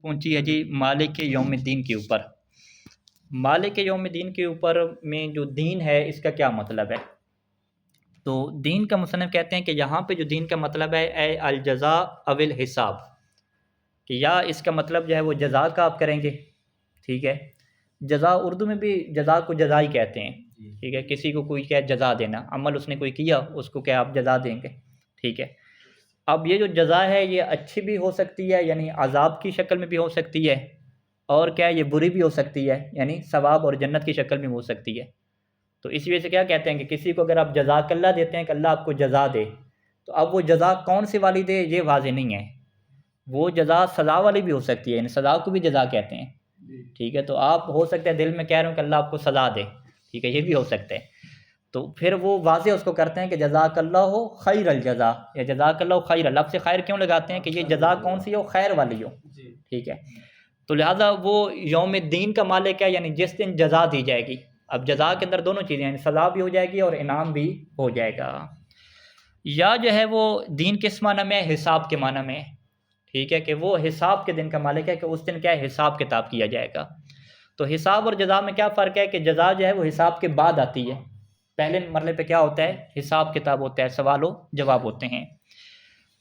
پہنچی ہے جی مالک یوم الدین کے اوپر۔ مالک یوم الدین کے اوپر میں جو دین ہے اس کا کیا مطلب ہے؟ تو دین کا مصنف کہتے ہیں کہ یہاں پہ جو دین کا مطلب ہے اے الجزاء او الحساب، کہ یا اس کا مطلب جو ہے وہ جزا کا آپ کریں گے، ٹھیک ہے۔ جزا اردو میں بھی جزا کو جزا ہی کہتے ہیں، ٹھیک ہے۔ کسی کو کوئی کیا جزا دینا، عمل اس نے کوئی کیا اس کو کیا آپ جزا دیں گے، ٹھیک ہے۔ اب یہ جو جزا ہے یہ اچھی بھی ہو سکتی ہے، یعنی عذاب کی شکل میں بھی ہو سکتی ہے، اور کیا یہ بری بھی ہو سکتی ہے، یعنی ثواب اور جنت کی شکل میں ہو سکتی ہے۔ تو اس وجہ سے کیا کہتے ہیں کہ کسی کو اگر آپ جزاک اللہ دیتے ہیں کہ اللہ آپ کو جزا دے، تو اب وہ جزا کون سی والی دے یہ واضح نہیں ہے۔ وہ جزا سزا والی بھی ہو سکتی ہے، یعنی سزا کو بھی جزا کہتے ہیں، ٹھیک ہے۔ تو آپ ہو سکتا ہے دل میں کہہ رہے ہوں کہ اللہ آپ کو سزا دے، ٹھیک ہے، یہ بھی ہو سکتا ہے۔ تو پھر وہ واضح اس کو کرتے ہیں کہ جزاک اللہ خیر الجزا، یا جزاک اللہ خیر، لفظ خیر کیوں لگاتے ہیں کہ یہ جزا کون سی ہو، خیر والی ہو، ٹھیک ہے۔ تو لہٰذا وہ یوم الدین کا مالک ہے، یعنی جس دن جزا دی جائے گی۔ اب جزا کے اندر دونوں چیزیں، یعنی سزا بھی ہو جائے گی اور انعام بھی ہو جائے گا۔ یا جو ہے وہ دین کس معنی میں، حساب کے معنی میں، ٹھیک ہے، کہ وہ حساب کے دن کا مالک ہے، کہ اس دن کیا ہے حساب کتاب کیا جائے گا۔ تو حساب اور جزا میں کیا فرق ہے کہ جزا جو ہے وہ حساب کے بعد آتی ہے، پہلے مرحلے پہ کیا ہوتا ہے حساب کتاب ہوتا ہے، سوال و جواب ہوتے ہیں۔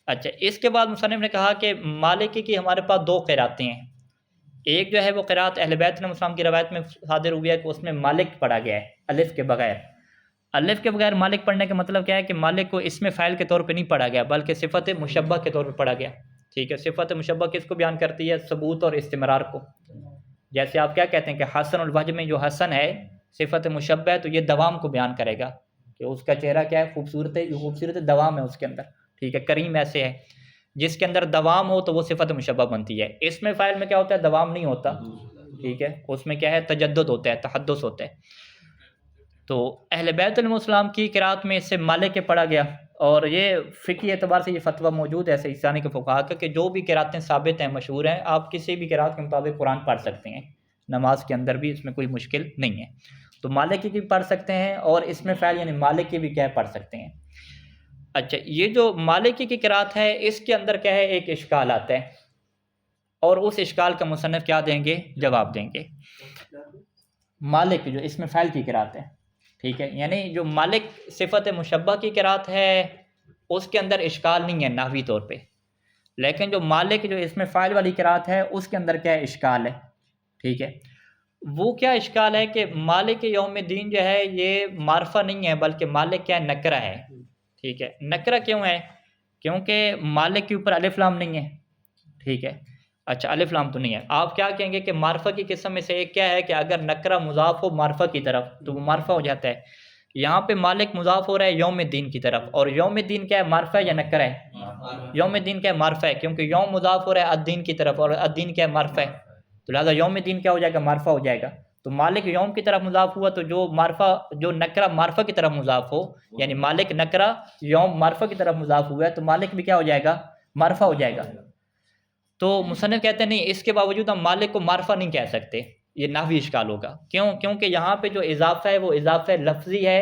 اچھا، اس کے بعد مصنف نے کہا کہ مالکی کی ہمارے پاس دو قراتیں ہیں۔ ایک جو ہے وہ قرات اہل بیت علیہ السلام کی روایت میں صادر ہوئی ہے کہ اس میں مالک پڑھا گیا ہے الف کے بغیر۔ الف کے بغیر مالک پڑھنے کا مطلب کیا ہے کہ مالک کو اسم فاعل کے طور پہ نہیں پڑھا گیا بلکہ صفت مشبہ کے طور پہ پڑھا گیا، ٹھیک ہے۔ صفت مشبہ کس کو بیان کرتی ہے، ثبوت اور استمرار کو۔ جیسے آپ کیا کہتے ہیں کہ حسن الوجہ میں جو حسن ہے صفت مشبہ ہے، تو یہ دوام کو بیان کرے گا کہ اس کا چہرہ کیا ہے، خوبصورت ہے، یہ خوبصورت ہے، دوام ہے اس کے اندر، ٹھیک ہے۔ کریم ایسے ہے جس کے اندر دوام ہو تو وہ صفت مشبہ بنتی ہے۔ اس میں فاعل میں کیا ہوتا ہے، دوام نہیں ہوتا، ٹھیک ہے، اس میں کیا ہے تجدد ہوتا ہے، تحدث ہوتا ہے۔ تو اہل بیت علیہ السلام کی قرات میں اس سے مالک کے پڑھا گیا، اور یہ فقہی اعتبار سے یہ فتویٰ موجود ہے سیستانی کے فقہا کا کہ جو بھی قراتیں ثابت ہیں، مشہور ہیں، آپ کسی بھی قرات کے مطابق قرآن پڑھ سکتے ہیں نماز کے اندر بھی، اس میں کوئی مشکل نہیں ہے۔ تو مالک کی بھی پڑھ سکتے ہیں، اور اس میں فعل یعنی مالک کی بھی کیا پڑھ سکتے ہیں۔ اچھا، یہ جو مالکی کی قرات ہے اس کے اندر کیا ہے ایک اشکال آتا ہے، اور اس اشکال کا مصنف کیا دیں گے، جواب دیں گے۔ مالک جو اس میں فعل کی قرات ہے، ٹھیک ہے، یعنی جو مالک صفت مشبہ کی قرات ہے اس کے اندر اشکال نہیں ہے نحوی طور پہ، لیکن جو مالک جو اس میں فاعل والی قرات ہے اس کے اندر کیا اشکال ہے، ٹھیک ہے۔ وہ کیا اشکال ہے کہ مالک یوم الدین جو ہے یہ معرفہ نہیں ہے بلکہ مالک کیا ہے نکرہ ہے، ٹھیک ہے۔ نکرہ کیوں ہے، کیونکہ مالک کے اوپر الف لام نہیں ہے، ٹھیک ہے۔ اچھا، الف لام تو نہیں ہے، آپ کیا کہیں گے کہ معرفہ کی قسم میں سے ایک کیا ہے کہ اگر نکرہ مضاف ہو معرفہ کی طرف تو وہ معرفہ ہو جاتا ہے۔ یہاں پہ مالک مضاف ہو رہا ہے یوم الدین کی طرف، اور یوم الدین کیا ہے معرفہ ہے یا نکرہ ہے، یوم الدین کیا ہے معرفہ ہے، کیونکہ یوم مضاف ہو رہا ہے الدین کی طرف، اور الدین کیا ہے معرفہ ہے، تو لہٰذا یوم الدین کیا ہو جائے گا، معرفہ ہو جائے گا۔ تو مالک یوم کی طرف مضاف ہوا تو جو معرفہ جو نکرہ معرفہ کی طرف مضاف ہو، یعنی مالک نکرہ یوم معرفہ کی طرف مضاف ہوا ہے تو مالک بھی کیا ہو جائے گا، معرفہ ہو جائے گا۔ تو مصنف کہتے ہیں نہیں، اس کے باوجود ہم مالک کو معرفہ نہیں کہہ سکتے، یہ نحوی اشکال ہوگا۔ کیوں؟ کیونکہ یہاں پہ جو اضافہ ہے وہ اضافہ لفظی ہے،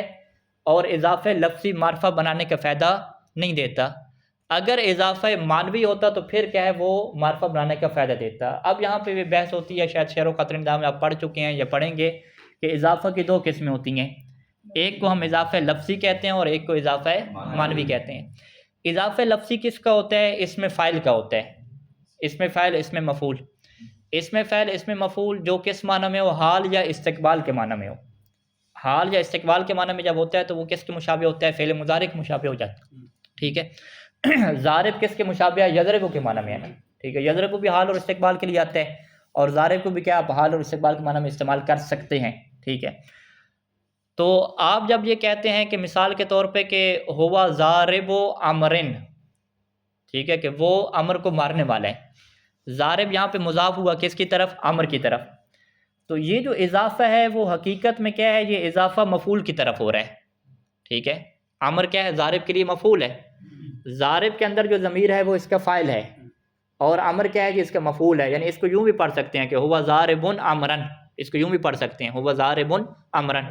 اور اضافہ لفظی معرفہ بنانے کا فائدہ نہیں دیتا۔ اگر اضافہ معنوی ہوتا تو پھر کیا ہے وہ معرفہ بنانے کا فائدہ دیتا۔ اب یہاں پہ بھی بحث ہوتی ہے، شاید شعر و قطر نظام میں آپ پڑھ چکے ہیں یا پڑھیں گے، کہ اضافہ کی دو قسمیں ہوتی ہیں، ایک کو ہم اضافہ لفظی کہتے ہیں اور ایک کو اضافہ معنوی کہتے ہیں۔ اضافہ لفظی کس کا ہوتا ہے، اس میں فاعل کا ہوتا ہے، اس میں فاعل، اس میں مفعول، اس میں فاعل، اس میں مفعول جو کس معنی میں ہو، حال یا استقبال کے معنی میں ہو۔ حال یا استقبال کے معنی میں جب ہوتا ہے تو وہ کس کے مشابہ ہوتا ہے، فعل مضارع کے مشابہ ہو جاتا ہے، ٹھیک ہے۔ ضارب کس کے مشابہ ہے، یضرب کے معنی میں ہے نا، ٹھیک ہے۔ یضرب بھی حال اور استقبال کے لیے آتا ہے، اور ضارب کو بھی کیا آپ حال اور استقبال کے معنی میں استعمال کر سکتے ہیں، ٹھیک ہے۔ تو آپ جب یہ کہتے ہیں کہ مثال کے طور پہ کہ ہوا ضارب امرن، ٹھیک ہے، کہ وہ امر کو مارنے والا ہے، ضارب یہاں پہ مضاف ہوا کس کی طرف، امر کی طرف، تو یہ جو اضافہ ہے وہ حقیقت میں کیا ہے، یہ اضافہ مفعول کی طرف ہو رہا ہے، ٹھیک ہے۔ امر کیا ہے، ضارب کے لیے مفعول ہے، ضارب کے اندر جو ضمیر ہے وہ اس کا فاعل ہے، اور امر کیا ہے، یہ اس کا مفعول ہے۔ یعنی اس کو یوں بھی پڑھ سکتے ہیں کہ ہوا ضارب امرن، اس کو یوں بھی پڑھ سکتے ہیں ہوا ضارب امرن،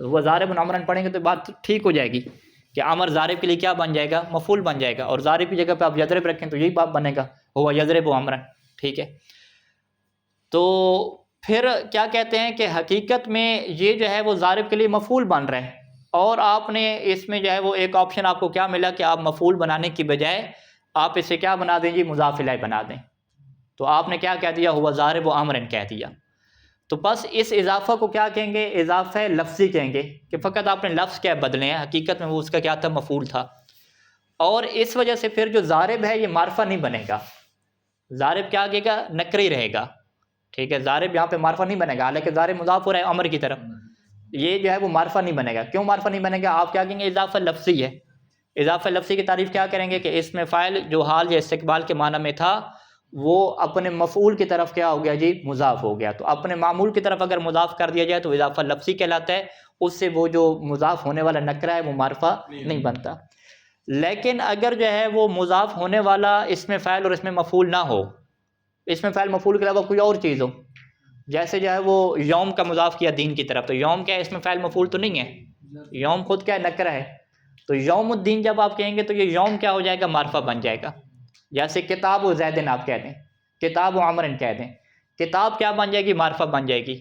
ہوا ضارب امرن پڑھیں گے تو بات ٹھیک ہو جائے گی کہ امر ضارب کے لیے کیا بن جائے گا، مفعول بن جائے گا، اور ضارب کی جگہ پہ آپ یضرب رکھیں تو یہی بات بنے گا ہوا یضرب امرن، ٹھیک ہے۔ تو پھر کیا کہتے ہیں کہ حقیقت میں یہ جو ہے وہ ضارب کے لیے مفعول بن رہا ہے، اور آپ نے اس میں جو ہے وہ ایک آپشن آپ کو کیا ملا کہ آپ مفعول بنانے کی بجائے آپ اسے کیا بنا دیں جی، مضاف الیہ بنا دیں. تو آپ نے کیا کہہ دیا، ہوا ضارب و امرن کہہ دیا. تو بس اس اضافہ کو کیا کہیں گے، اضافہ لفظی کہیں گے، کہ فقط آپ نے لفظ کیا بدلے ہیں، حقیقت میں وہ اس کا کیا تھا، مفعول تھا. اور اس وجہ سے پھر جو ضارب ہے یہ معرفہ نہیں بنے گا، ضارب کیا آگے گا، نکری رہے گا. ٹھیک ہے، ضارب یہاں پہ معرفہ نہیں بنے گا، حالانکہ ضارب مضاف ہو رہا ہے امر کی طرف، یہ جو ہے وہ معرفہ نہیں بنے گا. کیوں معرفہ نہیں بنے گا، آپ کیا کہیں گے، اضافہ لفظی ہے. اضافہ لفظی کی تعریف کیا کریں گے کہ اس میں فاعل جو حال یا استقبال کے معنی میں تھا وہ اپنے مفعول کی طرف کیا ہو گیا جی، مضاف ہو گیا. تو اپنے معمول کی طرف اگر مضاف کر دیا جائے تو اضافہ لفظی کہلاتا ہے، اس سے وہ جو مضاف ہونے والا نکرہ ہے وہ معرفہ نہیں بنتا. لیکن اگر جو ہے وہ مضاف ہونے والا اس میں فاعل اور اس میں مفعول نہ ہو، اس میں فاعل مفعول کے علاوہ کوئی اور چیز ہو، جیسے جو ہے وہ یوم کا مضاف کیا دین کی طرف، تو یوم کیا ہے، اس میں فاعل مفعول تو نہیں ہے، یوم خود کیا ہے، نکرہ ہے. تو یوم الدین جب آپ کہیں گے تو یہ یوم کیا ہو جائے گا، معرفہ بن جائے گا. جیسے کتاب و زیدن آپ کہہ دیں، کتاب و عمرن کہہ دیں، کتاب کیا بن جائے گی، معرفہ بن جائے گی.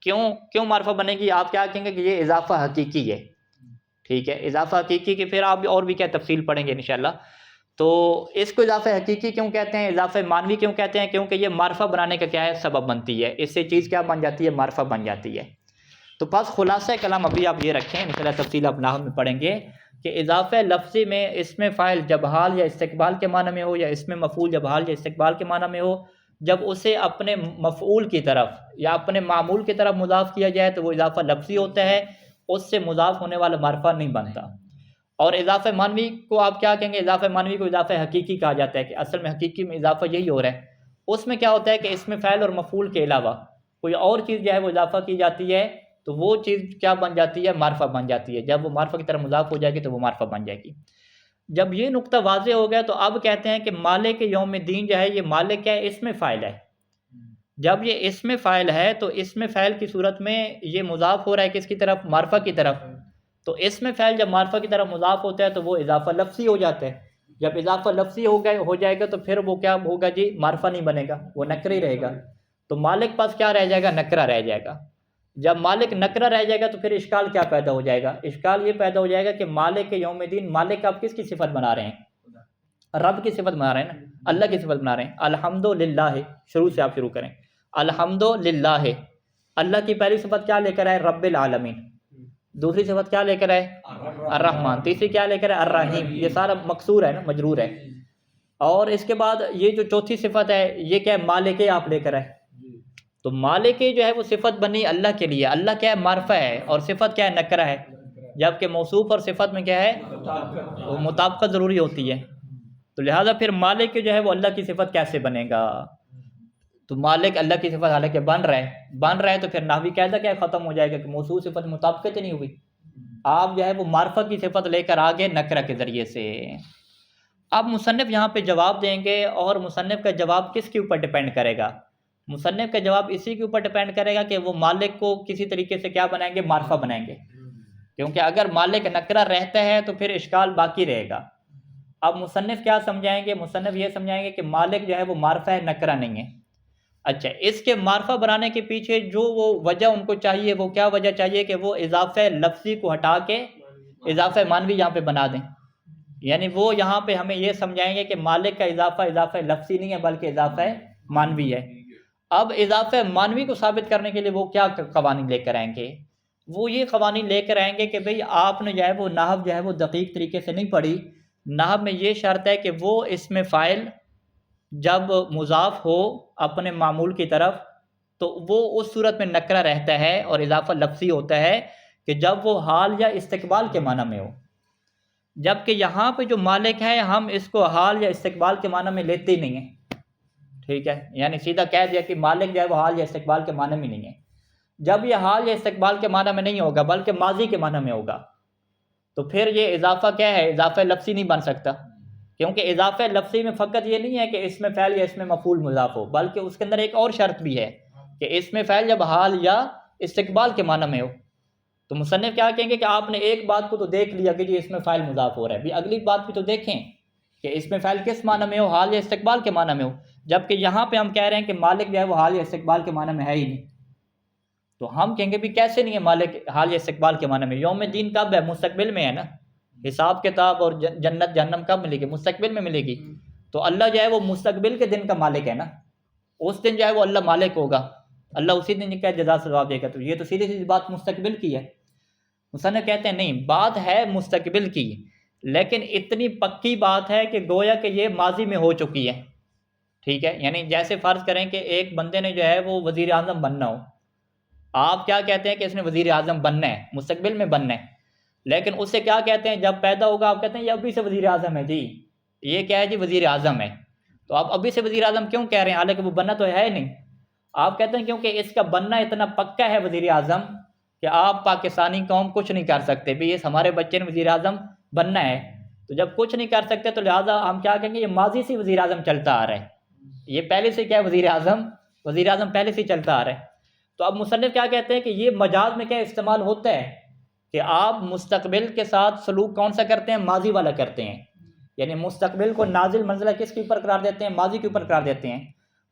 کیوں معرفہ بنے گی، آپ کیا کہیں گے کہ یہ اضافہ حقیقی ہے. ٹھیک ہے، اضافہ حقیقی کی پھر آپ اور بھی کیا تفصیل پڑھیں گے انشاءاللہ. تو اس کو اضافہ حقیقی کیوں کہتے ہیں، اضافہ معنوی کیوں کہتے ہیں، کیونکہ یہ معرفہ بنانے کا کیا ہے، سبب بنتی ہے، اس سے چیز کیا بن جاتی ہے، معرفہ بن جاتی ہے. تو بس خلاصہ کلام ابھی آپ یہ رکھیں، انشاءاللہ تفصیل آپ نحو میں پڑھیں گے کہ اضافہ لفظی میں اس میں فاعل جب حال یا استقبال کے معنی میں ہو، یا اس میں مفعول جب حال یا استقبال کے معنی میں ہو، جب اسے اپنے مفعول کی طرف یا اپنے معمول کی طرف مضاف کیا جائے تو وہ اضافہ لفظی ہوتا ہے، اس سے مضاف ہونے والا معرفہ نہیں بنتا. اور اضافہ معنوی کو آپ کیا کہیں گے، اضافہ معنوی کو اضافہ حقیقی کہا جاتا ہے، کہ اصل میں حقیقی میں اضافہ یہی ہو رہا ہے. اس میں کیا ہوتا ہے کہ اس میں فاعل اور مفعول کے علاوہ کوئی اور چیز جو ہے وہ اضافہ کی جاتی ہے، تو وہ چیز کیا بن جاتی ہے، معرفہ بن جاتی ہے. جب وہ معرفہ کی طرف مضاف ہو جائے گی تو وہ معرفہ بن جائے گی. جب یہ نقطہ واضح ہو گیا تو اب کہتے ہیں کہ مالک یوم الدین جو ہے یہ مالک ہے، اس میں فاعل ہے. جب یہ اس میں فاعل ہے تو اس میں فاعل کی صورت میں یہ مضاف ہو رہا ہے کس کی طرف، معرفہ کی طرف. تو اس میں فعل جب معرفہ کی طرف مضاف ہوتا ہے تو وہ اضافہ لفظی ہو جاتا ہے. جب اضافہ لفظی ہو جائے گا تو پھر وہ کیا ہوگا جی، معرفہ نہیں بنے گا، وہ نکرہ ہی رہے گا. تو مالک پاس کیا رہ جائے گا، نکرہ رہ جائے گا. جب مالک نکرہ رہ جائے گا تو پھر اشکال کیا پیدا ہو جائے گا، اشکال یہ پیدا ہو جائے گا کہ مالک یوم الدین، مالک آپ کس کی صفت بنا رہے ہیں، رب کی صفت بنا رہے ہیں نا، اللہ کی صفت بنا رہے ہیں. الحمدللہ، شروع سے آپ شروع کریں، الحمدللہ. اللہ کی پہلی صفت کیا لے کر آئے، رب العالمین. دوسری صفت کیا لے کر آئے، الرحمن. تیسری کیا لے کر آئے، الرحیم. یہ سارا مکسور ہے نا، مجرور ہے. اور اس کے بعد یہ جو چوتھی صفت ہے یہ کیا ہے، مالک آپ لے کر آئے. تو مالک جو ہے وہ صفت بنی اللہ کے لیے، اللہ کیا ہے، معرفہ ہے، اور صفت کیا ہے، نکرہ ہے. جبکہ موصوف اور صفت میں کیا ہے، وہ مطابقت ضروری ہوتی ہے. تو لہٰذا پھر مالک جو ہے وہ اللہ کی صفت کیسے بنے گا. تو مالک اللہ کی صفت حالانکہ بن رہا ہے تو پھر نحوی قاعدہ کیا ختم ہو جائے گا کہ موصوف صفت مطابقت نہیں ہوئی. آپ جو ہے وہ معرفہ کی صفت لے کر آگے نکرہ کے ذریعے سے. اب مصنف یہاں پہ جواب دیں گے، اور مصنف کا جواب کس کے اوپر ڈیپینڈ کرے گا، مصنف کا جواب اسی کے اوپر ڈیپینڈ کرے گا کہ وہ مالک کو کسی طریقے سے کیا بنائیں گے، معرفہ بنائیں گے. کیونکہ اگر مالک نکرہ رہتا ہے تو پھر اشکال باقی رہے گا. اب مصنف کیا سمجھائیں گے، مصنف یہ سمجھائیں گے کہ مالک جو ہے وہ معرفہ ہے، نکرہ نہیں ہے. اچھا، اس کے معرفہ بنانے کے پیچھے جو وہ وجہ ان کو چاہیے، وہ کیا وجہ چاہیے کہ وہ اضافہ لفظی کو ہٹا کے اضافہ معنوی یہاں پہ بنا دیں. یعنی وہ یہاں پہ ہمیں یہ سمجھائیں گے کہ مالک کا اضافہ لفظی نہیں ہے بلکہ اضافہ معنوی ہے. اب اضافہ معنوی کو ثابت کرنے کے لیے وہ کیا قوانین لے کر آئیں گے، وہ یہ قوانین لے کر آئیں گے کہ بھئی آپ نے جو ہے وہ نحو جو ہے وہ دقیق طریقے سے نہیں پڑھی. نحو میں یہ شرط ہے کہ وہ اس میں فاعل جب مضاف ہو اپنے معمول کی طرف تو وہ اس صورت میں نکرہ رہتا ہے، اور اضافہ لفظی ہوتا ہے کہ جب وہ حال یا استقبال کے معنی میں ہو. جبکہ یہاں پہ جو مالک ہے ہم اس کو حال یا استقبال کے معنی میں لیتے ہی نہیں ہیں. ٹھیک ہے، یعنی سیدھا کہہ دیا کہ مالک جو ہے وہ حال یا استقبال کے معنی میں نہیں ہے. جب یہ حال یا استقبال کے معنی میں نہیں ہوگا بلکہ ماضی کے معنی میں ہوگا تو پھر یہ اضافہ کیا ہے، اضافہ لفظی نہیں بن سکتا. کیونکہ اضافہ لفظی میں فقط یہ نہیں ہے کہ اس میں فعل یا اس میں مفعول مضاف ہو، بلکہ اس کے اندر ایک اور شرط بھی ہے کہ اس میں فعل جب حال یا استقبال کے معنی میں ہو. تو مصنف کیا کہیں گے کہ آپ نے ایک بات کو تو دیکھ لیا کہ جی اس میں فعل مضاف ہو رہا ہے، بھی اگلی بات بھی تو دیکھیں کہ اس میں فعل کس معنی میں ہو، حال یا استقبال کے معنی میں ہو. جبکہ یہاں پہ ہم کہہ رہے ہیں کہ مالک جو ہے وہ حال یا استقبال کے معنی میں ہے ہی نہیں. تو ہم کہیں گے بھی کیسے نہیں ہے مالک حال یا استقبال کے معنی میں؟ یوم دین کب ہے؟ مستقبل میں ہے نا. حساب کتاب اور جنت جہنم کب ملے گی؟ مستقبل میں ملے گی. تو اللہ جو ہے وہ مستقبل کے دن کا مالک ہے نا. اس دن جو ہے وہ اللہ مالک ہوگا، اللہ اسی دن کا جزا ثواب دے گا. تو یہ تو سیدھی سیدھی بات مستقبل کی ہے. مصنف کہتے ہیں نہیں، بات ہے مستقبل کی، لیکن اتنی پکی بات ہے کہ گویا کہ یہ ماضی میں ہو چکی ہے. ٹھیک ہے، یعنی جیسے فرض کریں کہ ایک بندے نے جو ہے وہ وزیر اعظم بننا ہو. آپ کیا کہتے ہیں کہ اس نے وزیر اعظم بننا ہے، مستقبل میں بننا ہے. لیکن اس سے کیا کہتے ہیں جب پیدا ہوگا؟ آپ کہتے ہیں یہ ابھی سے وزیر اعظم ہے جی. یہ کیا ہے جی؟ وزیر اعظم ہے. تو آپ ابھی سے وزیر اعظم کیوں کہہ رہے ہیں حالانکہ وہ بننا تو ہے نہیں؟ آپ کہتے ہیں کیونکہ اس کا بننا اتنا پکا ہے وزیر اعظم کہ آپ پاکستانی قوم کچھ نہیں کر سکتے بھی اس ہمارے بچے نے وزیر اعظم بننا ہے. تو جب کچھ نہیں کر سکتے تو لہٰذا ہم کیا کہیں گے؟ یہ ماضی سے وزیر اعظم چلتا آ رہا ہے. یہ پہلے سے کیا ہے؟ وزیر اعظم پہلے سے چلتا آ رہا ہے. تو اب مصنف کیا کہتے ہیں کہ یہ مجاز میں کیا استعمال ہوتا ہے کہ آپ مستقبل کے ساتھ سلوک کون سا کرتے ہیں؟ ماضی والا کرتے ہیں. یعنی مستقبل کو نازل منزلہ کس کے اوپر قرار دیتے ہیں؟ ماضی کے اوپر قرار دیتے ہیں.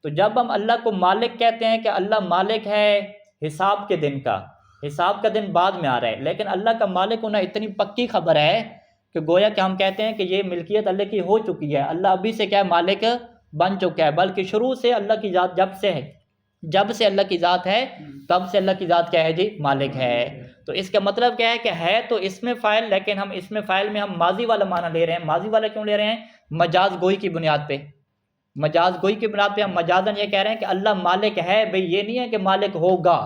تو جب ہم اللہ کو مالک کہتے ہیں کہ اللہ مالک ہے حساب کے دن کا، حساب کا دن بعد میں آ رہا ہے، لیکن اللہ کا مالک ہونا اتنی پکی خبر ہے کہ گویا کہ ہم کہتے ہیں کہ یہ ملکیت اللہ کی ہو چکی ہے. اللہ ابھی سے کیا ہے؟ مالک بن چکا ہے. بلکہ شروع سے اللہ کی ذات جب سے اللہ کی ذات ہے تب سے اللہ کی ذات کیا ہے جی؟ مالک ہے. تو اس کا مطلب کیا ہے کہ ہے تو اس میں فاعل، لیکن ہم اس میں فاعل میں ہم ماضی والا معنی لے رہے ہیں. ماضی والا کیوں لے رہے ہیں؟ مجاز گوئی کی بنیاد پہ. مجاز گوئی کی بنیاد پہ ہم مجازن یہ کہہ رہے ہیں کہ اللہ مالک ہے. بھئی یہ نہیں ہے کہ مالک ہوگا.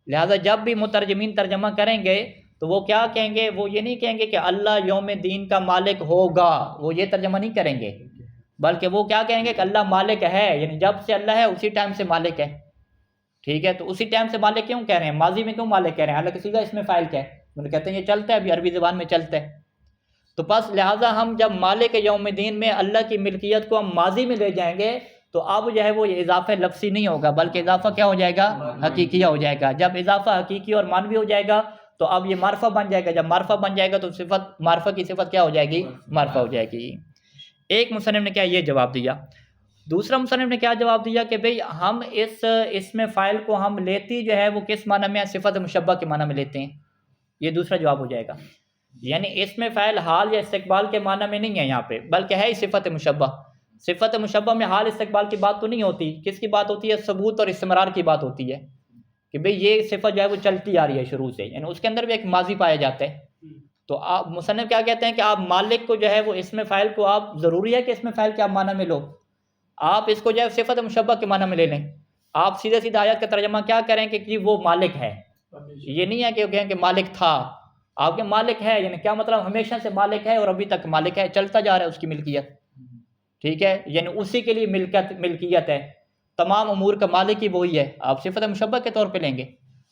لہذا جب بھی مترجمین ترجمہ کریں گے تو وہ کیا کہیں گے؟ وہ یہ نہیں کہیں گے کہ اللہ یوم دین کا مالک ہوگا، وہ یہ ترجمہ نہیں کریں گے، بلکہ وہ کیا کہیں گے کہ اللہ مالک ہے. یعنی جب سے اللہ ہے اسی ٹائم سے مالک ہے. ٹھیک ہے، تو اسی ٹائم سے مالک کیوں کہہ رہے ہیں؟ ماضی میں کیوں مالک کہہ رہے ہیں؟ حالانکہ سیدھا اس میں فاعل کیا ہے؟ انہوں کہتے ہیں یہ چلتا ہے، ابھی عربی زبان میں چلتا ہے. تو بس لہٰذا ہم جب مالک یوم دین میں اللہ کی ملکیت کو ہم ماضی میں لے جائیں گے تو اب جو ہے وہ اضافہ لفظی نہیں ہوگا، بلکہ اضافہ کیا ہو جائے گا؟ حقیقیہ ہو جائے گا. جب اضافہ حقیقی اور معنوی ہو جائے گا تو اب یہ معرفہ بن جائے گا. جب معرفہ بن جائے گا تو صفت معرفہ کی صفت کیا ہو جائے گی؟ معرفہ ہو جائے گی. ایک مصنف نے کیا یہ جواب دیا. دوسرا مصنف نے کیا جواب دیا کہ بھئی ہم اس میں فاعل کو ہم لیتی جو ہے وہ کس معنی میں؟ صفت مشبہ کے معنی میں لیتے ہیں. یہ دوسرا جواب ہو جائے گا. یعنی اس میں فاعل حال یا استقبال کے معنی میں نہیں ہے یہاں پہ، بلکہ ہے ہی صفت مشبہ. صفت مشبہ میں حال استقبال کی بات تو نہیں ہوتی. کس کی بات ہوتی ہے؟ ثبوت اور استمرار کی بات ہوتی ہے کہ بھئی یہ صفت جو ہے وہ چلتی آ رہی ہے شروع سے، یعنی اس کے اندر بھی ایک ماضی پایا جاتا ہے. تو آپ مصنف کیا کہتے ہیں کہ آپ مالک کو جو ہے وہ اس میں فاعل کو آپ ضروری ہے کہ اس میں فاعل کیا معنی میں لو؟ آپ اس کو جو ہے صفت مشبہ کے معنی میں لے لیں. آپ سیدھے سیدھے آیت کا ترجمہ کیا کریں کہ جی وہ مالک ہے. یہ نہیں ہے کہ وہ کہیں کہ مالک تھا. آپ کے مالک ہے یعنی کیا مطلب؟ ہمیشہ سے مالک ہے اور ابھی تک مالک ہے، چلتا جا رہا ہے اس کی ملکیت. ٹھیک ہے، یعنی اسی کے لیے ملکیت ہے. تمام امور کا مالک ہی وہی ہے. آپ صفت مشبہ کے طور پہ لیں گے.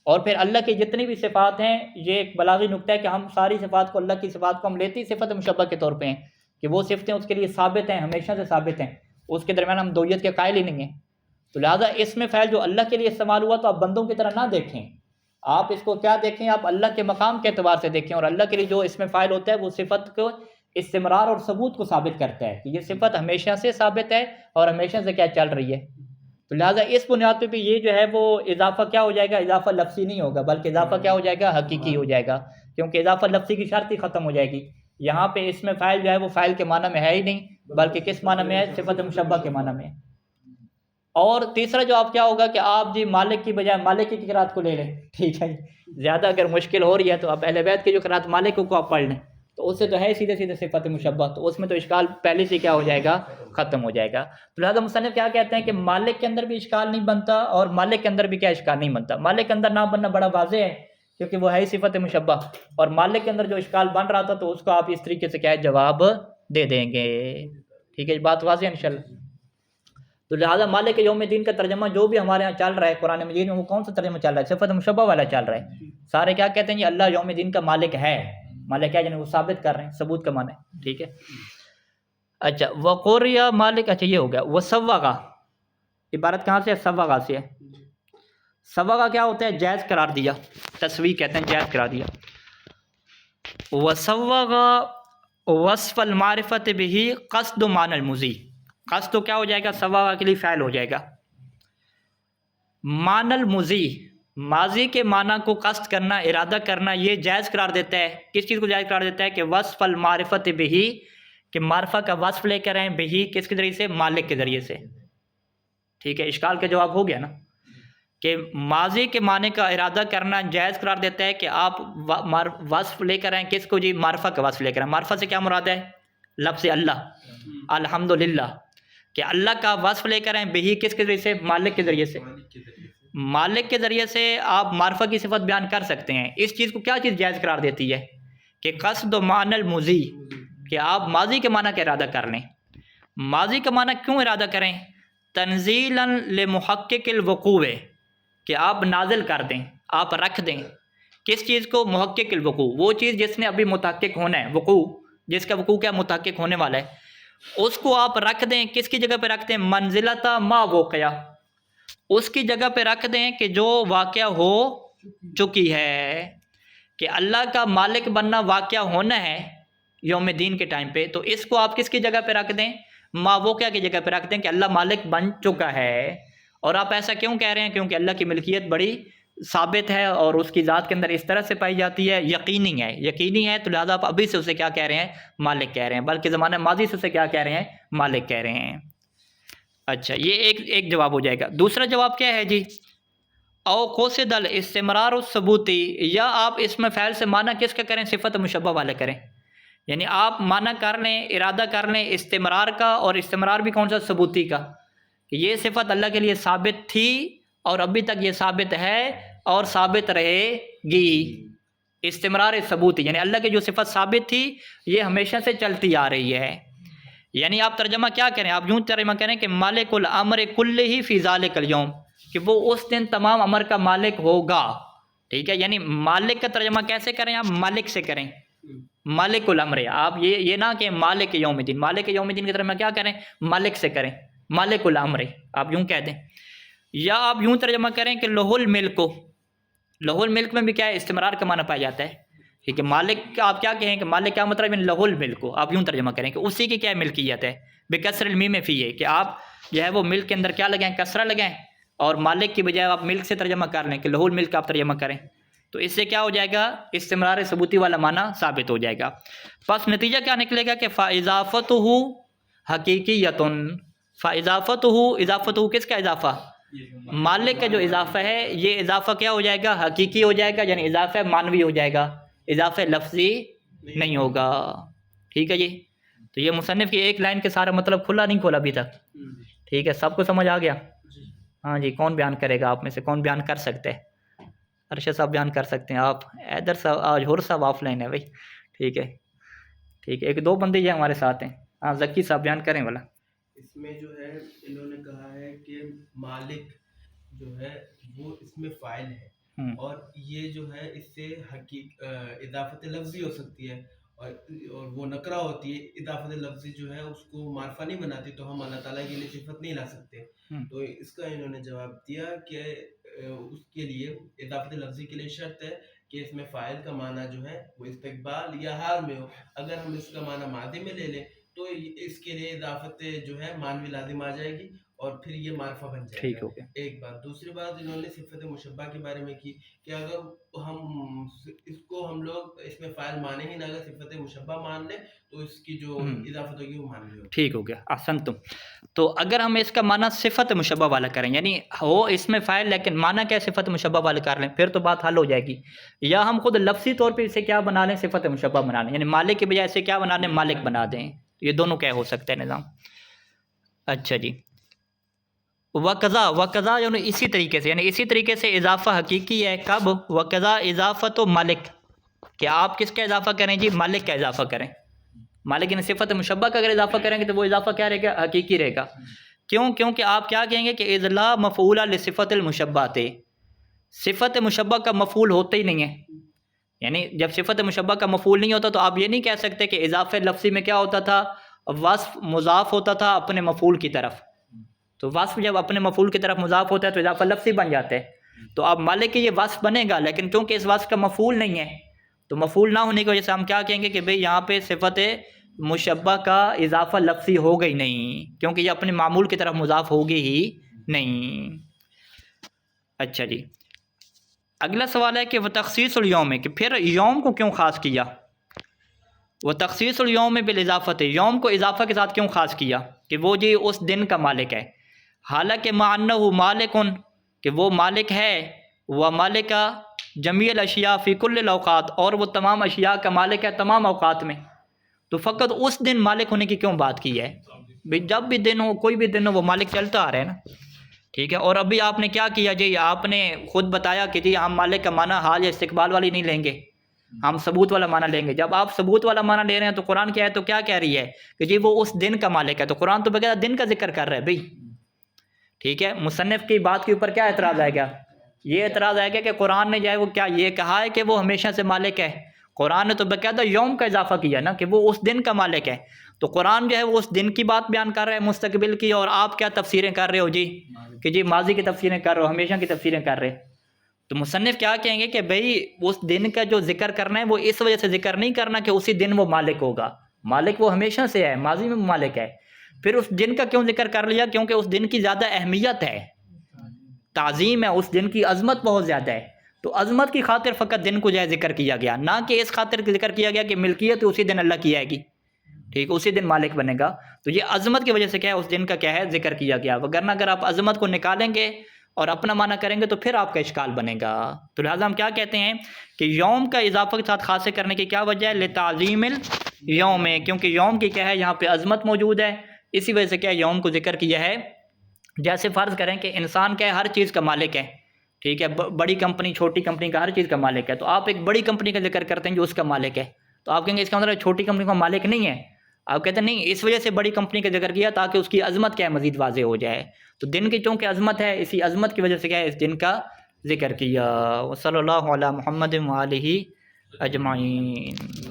اور پھر اللہ کی جتنی بھی صفات ہیں، یہ ایک بلاغی نکتہ ہے کہ ہم ساری صفات کو، اللہ کی صفات کو ہم لیتے ہی صفت مشبہ کے طور پہ ہیں کہ وہ صفتیں اس کے لیے ثابت ہیں، ہمیشہ سے ثابت ہیں. اس کے درمیان ہم دویت کے قائل ہی نہیں ہیں. تو لہٰذا اس میں فعل جو اللہ کے لیے استعمال ہوا تو آپ بندوں کی طرح نہ دیکھیں. آپ اس کو کیا دیکھیں؟ آپ اللہ کے مقام کے اعتبار سے دیکھیں. اور اللہ کے لیے جو اس میں فاعل ہوتا ہے وہ صفت کو استمرار اور ثبوت کو ثابت کرتا ہے کہ یہ صفت ہمیشہ سے ثابت ہے اور ہمیشہ سے کیا چل رہی ہے. تو لہٰذا اس بنیاد پہ بھی یہ جو ہے وہ اضافہ کیا ہو جائے گا؟ اضافہ لفظی نہیں ہوگا، بلکہ اضافہ کیا ہو جائے گا؟ حقیقی ہو جائے گا. کیونکہ اضافہ لفظی کی شرط ہی ختم ہو جائے گی. یہاں پہ اس میں فاعل جو ہے وہ فاعل کے معنی میں ہے ہی نہیں، بلکہ کس معنی میں ہے؟ صفت مشبہ کے معنی میں. اور تیسرا جواب کیا ہوگا کہ آپ جی مالک کی بجائے مالک کی قرات کو لے لیں. ٹھیک ہے، زیادہ اگر مشکل ہو رہی ہے تو آپ اہل بیت کی جو قرات مالک کو آپ پڑھ لیں تو اس سے تو ہے سیدھے سیدھے صفت مشبہ، تو اس میں تو اشکال پہلے سے کیا ہو جائے گا؟ ختم ہو جائے گا. تو لہٰذا مصنف کیا کہتے ہیں کہ مالک کے اندر بھی اشکال نہیں بنتا اور مالک کے اندر بھی کیا اشکال نہیں بنتا. مالک کے اندر نہ بننا بڑا واضح ہے کیونکہ وہ ہے صفت مشبہ، اور مالک کے اندر جو اشکال بن رہا تھا تو اس کو آپ اس طریقے سے کیا ہے؟ جواب دے دیں گے. ٹھیک ہے، بات واضح ہے انشاءاللہ. تو لہٰذا مالک یوم دین کا ترجمہ جو بھی ہمارے یہاں چل رہا ہے قرآن مجید میں، وہ کون سا ترجمہ چل رہا ہے؟ صفت مشبہ والا چل رہا ہے. سارے کیا کہتے ہیں؟ یہ اللہ یوم دین کا مالک ہے. مالک ہے یعنی وہ ثابت کر رہے ہیں، ثبوت کا معنی ہے. ٹھیک ہے، اچھا وقوریہ مالک. اچھا یہ ہو گیا. وصوغا عبارت کہاں سے ہے؟ صوغا سے ہے. صوغا کیا ہوتا ہے؟ جائز قرار دیا. تسویغ کہتے ہیں جائز قرار دیا. وصوغا وصف المعرفت بہ قصد معنی المضی. قصد تو کیا ہو جائے گا؟ سوا کے لیے فعل ہو جائے گا. معنی المضی، ماضی کے معنی کو قصد کرنا، ارادہ کرنا، یہ جائز قرار دیتا ہے. کس چیز کو جائز قرار دیتا ہے؟ کہ وصف المعرفت بہی، کہ معرفہ کا وصف لے کر آئیں بہی، کس کے ذریعے سے؟ مالک کے ذریعے سے. ٹھیک ہے، اشکال کا جواب ہو گیا نا، کہ ماضی کے معنی کا ارادہ کرنا جائز قرار دیتا ہے کہ آپ وصف لے کر آئیں. کس کو جی؟ معرفہ کا وصف لے کر آئیں. معرفہ سے کیا مراد ہے؟ لفظ اللہ، الحمدللہ، کہ اللہ کا وصف لے کر آئیں بہی، کس کے ذریعے سے؟ مالک کے ذریعے سے. مالک کے ذریعے سے آپ معرفہ کی صفت بیان کر سکتے ہیں. اس چیز کو کیا چیز جائز قرار دیتی ہے؟ کہ قصد و معنی المضی، کہ آپ ماضی کے معنی کا ارادہ کر لیں. ماضی کا معنی کیوں ارادہ کریں؟ تنزیلا لمحقق الوقوع، کہ آپ نازل کر دیں، آپ رکھ دیں. کس چیز کو؟ محقق الوقوع، وہ چیز جس نے ابھی متحقق ہونا ہے، وقوع، جس کا وقوع کیا؟ متحقق ہونے والا ہے، اس کو آپ رکھ دیں. کس کی جگہ پہ رکھ دیں؟ منزلۃ ما وقع، اس کی جگہ پہ رکھ دیں کہ جو واقعہ ہو چکی ہے. کہ اللہ کا مالک بننا واقعہ ہونا ہے یوم دین کے ٹائم پہ، تو اس کو آپ کس کی جگہ پہ رکھ دیں؟ ما وقع کی جگہ پہ رکھ دیں کہ اللہ مالک بن چکا ہے. اور آپ ایسا کیوں کہہ رہے ہیں؟ کیونکہ اللہ کی ملکیت بڑی ثابت ہے اور اس کی ذات کے اندر اس طرح سے پائی جاتی ہے، یقینی ہے، یقینی ہے. تو لہٰذا آپ ابھی سے اسے کیا کہہ رہے ہیں؟ مالک کہہ رہے ہیں، بلکہ زمانہ ماضی سے اسے کیا کہہ رہے ہیں؟ مالک کہہ رہے ہیں. اچھا، یہ ایک جواب ہو جائے گا. دوسرا جواب کیا ہے جی؟ او قصد الاستمرار الثبوتی، یا آپ اس میں فعل سے معنی کس کا کریں؟ صفت مشبہ والا کریں. یعنی آپ معنی کر لیں، ارادہ کر لیں استمرار کا، اور استمرار بھی کون سا؟ ثبوتی کا، کہ یہ صفت اللہ کے لیے ثابت تھی اور ابھی تک یہ ثابت ہے اور ثابت رہے گی. استمرار ثبوتی، یعنی اللہ کی جو صفت ثابت تھی یہ ہمیشہ سے چلتی آ رہی ہے. یعنی آپ ترجمہ کیا کریں؟ آپ یوں ترجمہ کریں کہ مالک الامر کلہ فی ذالک الیوم، کہ وہ اس دن تمام امر کا مالک ہوگا. ٹھیک ہے، یعنی مالک کا ترجمہ کیسے کریں؟ آپ مالک سے کریں، مالک الامر. آپ یہ نہ کہ مالک یوم دین، مالک یوم دین کی ترجمہ کیا کریں؟ مالک سے کریں، مالک الامر، آپ یوں کہہ دیں. یا آپ یوں ترجمہ کریں کہ لہ الملک، لہ الملک میں بھی کیا ہے؟ استمرار کا معنی پایا جاتا ہے. ٹھیک ہے، مالک آپ کیا کہیں کہ مالک کیا مطلب؟ لہ الملک، آپ یوں ترجمہ کریں کہ اسی کی کیا ملکیت ہے، بکسر المیم فی ہے، کہ آپ جو ہے وہ ملک کے اندر کیا لگائیں؟ کسرہ لگائیں، اور مالک کی بجائے آپ ملک سے ترجمہ کر لیں کہ لہ الملک آپ ترجمہ کریں. تو اس سے کیا ہو جائے گا؟ استمرار ثبوتی والا معنی ثابت ہو جائے گا. پس نتیجہ کیا نکلے گا؟ کہ فاضافته حقیقیۃ، فاضافته، اضافته کس کا اضافہ؟ مالک کا جو اضافہ ہے، یہ اضافہ کیا ہو جائے گا؟ حقیقی ہو جائے گا، یعنی اضافہ معنوی ہو جائے گا، اضافہ لفظی نہیں ہوگا. ٹھیک ہے جی. تو یہ مصنف کی ایک لائن کے سارا مطلب کھلا نہیں کھولا ابھی تک. ٹھیک ہے، سب کو سمجھ آ گیا؟ ہاں جی. کون بیان کرے گا آپ میں سے؟ کون بیان کر سکتے ہیں؟ ارشد صاحب بیان کر سکتے ہیں. آپ ایدر صاحب، آج ہور صاحب آف لائن ہے بھائی. ٹھیک ہے، ٹھیک ہے، ایک دو بندے یہ ہمارے ساتھ ہیں. ہاں، ذکی صاحب بیان کریں والا. اس میں جو ہے انہوں نے کہا ہے کہ مالک جو ہے وہ اس میں فاعل ہے، اور یہ جو ہے اس سے اضافت لفظی ہو سکتی ہے، اور وہ نکرہ ہوتی ہے. اضافت لفظی جو ہے اس کو معرفہ نہیں بناتی، تو ہم اللہ تعالیٰ کے لیے صفت نہیں لا سکتے. تو اس کا انہوں نے جواب دیا کہ اس کے لیے اضافت لفظی کے لیے شرط ہے کہ اس میں فاعل کا معنی جو ہے وہ استقبال یا حال میں ہو. اگر ہم اس کا معنی ماضی میں لے لیں تو اس کے لیے اضافت جو ہے معنوی لازم آ جائے گی، اور پھر یہ معرفہ بن جائے گا. ٹھیک ہو گیا. ایک بات. دوسری بات انہوں نے صفت مشبہ کے بارے میں کی کہ اگر ہم اس کو ہم لوگ اس میں فاعل مانے ہی نہ، اگر صفت مشبہ مان لیں تو اس کی جو اضافت ہوگی وہ مانوی ہوگی. ٹھیک ہو گیا، احسنتم. تو اگر ہم اس کا معنی صفت مشبہ والا کریں، یعنی ہو اس میں فاعل لیکن معنی کیا صفت مشبہ والا کر لیں، پھر تو بات حل ہو جائے گی. یا ہم خود لفظی طور پہ اسے کیا بنا لیں؟ صفت مشبہ بنا لیں، یعنی مالک کی بجائے اسے کیا بنا لیں؟ مالک بنا دیں. یہ دونوں کیا ہو سکتا ہے نظام. اچھا جی. وقضا یعنی اسی طریقے سے، یعنی اسی طریقے سے اضافہ حقیقی ہے. کب؟ وقضا اضافت و مالک، کہ آپ کس کا اضافہ کریں جی؟ مالک کا اضافہ کریں. مالک یعنی صفت مشبہ کا اگر اضافہ کریں گے تو وہ اضافہ کیا رہے گا؟ حقیقی رہے گا. کیوں؟ کیونکہ آپ کیا کہیں گے کہ اذلا مفعول لصفت المشبہۃ، صفت مشبہ کا مفعول ہوتا ہی نہیں ہے. یعنی جب صفت مشبہ کا مفعول نہیں ہوتا تو آپ یہ نہیں کہہ سکتے کہ اضافہ لفظی میں کیا ہوتا تھا؟ وصف مضاف ہوتا تھا اپنے مفعول کی طرف. تو وصف جب اپنے مفعول کی طرف مضاف ہوتا ہے تو اضافہ لفظی بن جاتا ہے. تو اب مالک کی یہ وصف بنے گا، لیکن کیونکہ اس وصف کا مفعول نہیں ہے تو مفعول نہ ہونے کی وجہ سے ہم کیا کہیں گے کہ بھئی یہاں پہ صفت مشبہ کا اضافہ لفظی ہوگا ہی نہیں، کیونکہ یہ اپنے معمول کی طرف مضاف ہوگی ہی نہیں۔ اچھا جی، اگلا سوال ہے کہ وہ تخصیص الیوم ہے، کہ پھر یوم کو کیوں خاص کیا؟ وہ تخصیص الیوم بالاضافت، یوم کو اضافہ کے ساتھ کیوں خاص کیا کہ وہ جی اس دن کا مالک ہے، حالانکہ مع انہ مالکن، کہ وہ مالک ہے، وہ مالک جمیع الاشیاء فی کل الاوقات، اور وہ تمام اشیاء کا مالک ہے تمام اوقات میں، تو فقط اس دن مالک ہونے کی کیوں بات کی ہے؟ بھئی جب بھی دن ہو، کوئی بھی دن ہو، وہ مالک چلتا آ رہا ہے نا، ٹھیک ہے۔ اور ابھی آپ نے کیا کیا جی، آپ نے خود بتایا کہ جی ہم مالک کا معنی حال یا استقبال والی نہیں لیں گے، ہم ثبوت والا معنی لیں گے۔ جب آپ ثبوت والا معنی لے رہے ہیں تو قرآن کیا ہے، تو کیا کہہ رہی ہے کہ جی وہ اس دن کا مالک ہے، تو قرآن تو بغیر دن کا ذکر کر رہا ہے بھئی، ٹھیک ہے۔ مصنف کی بات کے اوپر کیا اعتراض آئے گا؟ یہ اعتراض آئے گا کہ قرآن نے جو ہے وہ کیا یہ کہا ہے کہ وہ ہمیشہ سے مالک ہے؟ قرآن نے تو باقاعدہ یوم کا اضافہ کیا نا، کہ وہ اس دن کا مالک ہے، تو قرآن جو ہے وہ اس دن کی بات بیان کر رہا ہے مستقبل کی، اور آپ کیا تفسیریں کر رہے ہو جی کہ جی ماضی کی تفسیریں کر رہے ہو، ہمیشہ کی تفسیریں کر رہے۔ تو مصنف کیا کہیں گے کہ بھئی اس دن کا جو ذکر کرنا ہے وہ اس وجہ سے ذکر نہیں کرنا کہ اسی دن وہ مالک ہوگا، مالک وہ ہمیشہ سے ہے، ماضی میں مالک ہے۔ پھر اس دن کا کیوں ذکر کر لیا؟ کیونکہ اس دن کی زیادہ اہمیت ہے، تعظیم ہے، اس دن کی عظمت بہت زیادہ ہے، تو عظمت کی خاطر فقط دن کو جو ہے ذکر کیا گیا، نہ کہ اس خاطر ذکر کیا گیا کہ ملکیت اسی دن اللہ کی آئے گی، ٹھیک، اسی دن مالک بنے گا۔ تو یہ عظمت کی وجہ سے کیا ہے اس دن کا کیا ہے ذکر کیا گیا، وگرنہ اگر آپ عظمت کو نکالیں گے اور اپنا معنی کریں گے تو پھر آپ کا اشکال بنے گا۔ تو لہٰذا ہم کیا کہتے ہیں کہ یوم کا اضافہ کے ساتھ خاصے کرنے کی کیا وجہ ہے؟ لتعظیم الیوم، کیونکہ یوم کی کیا ہے یہاں پہ عظمت موجود ہے، اسی وجہ سے کیا یوم کو ذکر کیا ہے۔ جیسے فرض کریں کہ انسان کیا ہے ہر چیز کا مالک ہے، ٹھیک ہے، بڑی کمپنی چھوٹی کمپنی کا ہر چیز کا مالک ہے، تو آپ ایک بڑی کمپنی کا ذکر کرتے ہیں جو اس کا مالک ہے، تو آپ کہیں گے اس کا مطلب چھوٹی کمپنی کا مالک نہیں ہے، آپ کہتے ہیں نہیں، اس وجہ سے بڑی کمپنی کا ذکر کیا تاکہ اس کی عظمت کیا ہے مزید واضح ہو جائے، تو دن کی چونکہ عظمت ہے، اسی عظمت کی وجہ سے کیا ہے اس دن کا ذکر کیا۔ وصلی اللہ علی محمد وآلہ اجمعین۔